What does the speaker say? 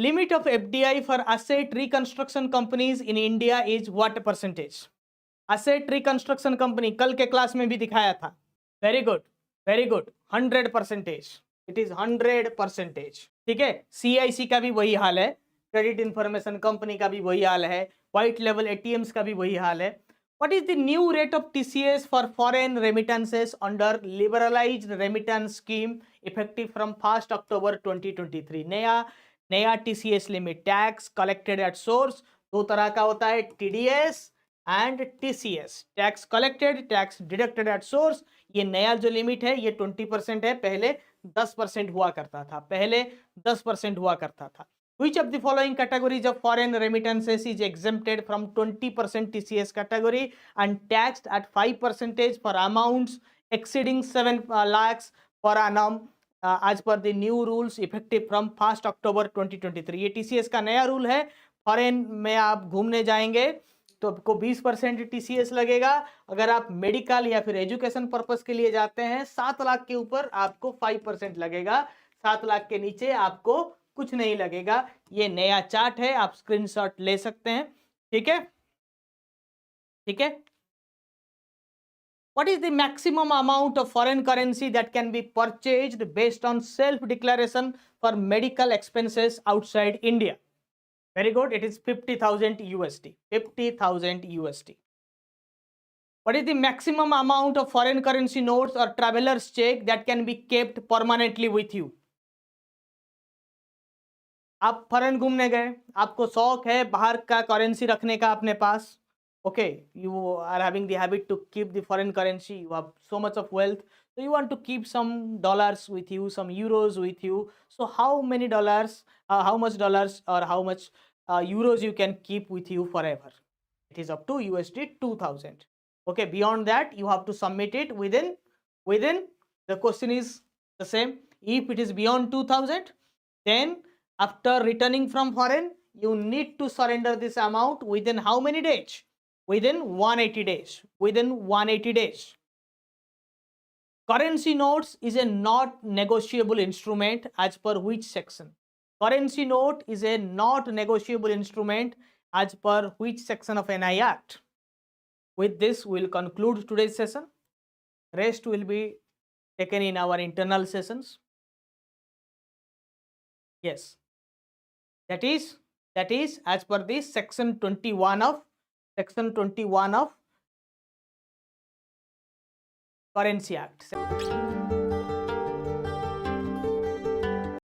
limit of FDI for asset reconstruction companies in India is what percentage? Asset reconstruction company कल के class में भी दिखाया था. Very good, very good. 100%. It is 100%. ठीक है. CIC का भी वही हाल है, क्रेडिट इंफॉर्मेशन कंपनी का भी वही हाल है, व्हाइट लेवल ATMs का भी वही हाल है. What is the new rate of TCS for foreign remittances under liberalized remittance scheme effective from 1st October 2023? नया TCS limit. Tax collected at source दो तरह का होता है, TDS and TCS. Tax collected, tax deducted at source. ये नया जो limit है ये 20% है. पहले 10% हुआ करता था. Which of the following categories of foreign remittances is exempted from 20% TCS category and taxed at 5% for amounts exceeding 7 lakhs per annum as per the new rules effective from 1st October 2023? ये TCS का नया rule है. Foreign में आप घूमने जाएंगे तो आपको 20% TCS लगेगा. अगर आप मेडिकल या फिर एजुकेशन पर्पस के लिए जाते हैं 7 लाख के ऊपर आपको 5% लगेगा. 7 लाख के नीचे आपको कुछ नहीं लगेगा. ये नया चार्ट है, आप स्क्रीनशॉट ले सकते हैं. ठीक है, ठीक है. What is the maximum amount of foreign currency that can be purchased based on self declaration for medical expenses outside India? Very good. It is 50,000 USD. 50,000 USD. What is the maximum amount of foreign currency notes or traveler's check that can be kept permanently with you? आप foreign घूमने गए, आपको शौक है बाहर का currency रखने का अपने पास. Okay, you are having the habit to keep the foreign currency. You have so much of wealth, so you want to keep some dollars with you, some euros with you. So how many dollars, how much dollars or how much euros you can keep with you forever? It is up to USD 2000. Okay, beyond that you have to submit it within. The question is the same. If it is beyond 2000, then after returning from foreign, you need to surrender this amount within how many days? Within 180 days. Within 180 days. Currency notes is a not negotiable instrument as per which section? Currency note is a not negotiable instrument as per which section of NI Act? With this, we will conclude today's session. Rest will be taken in our internal sessions. Yes. That is as per the section 21 of Currency Act.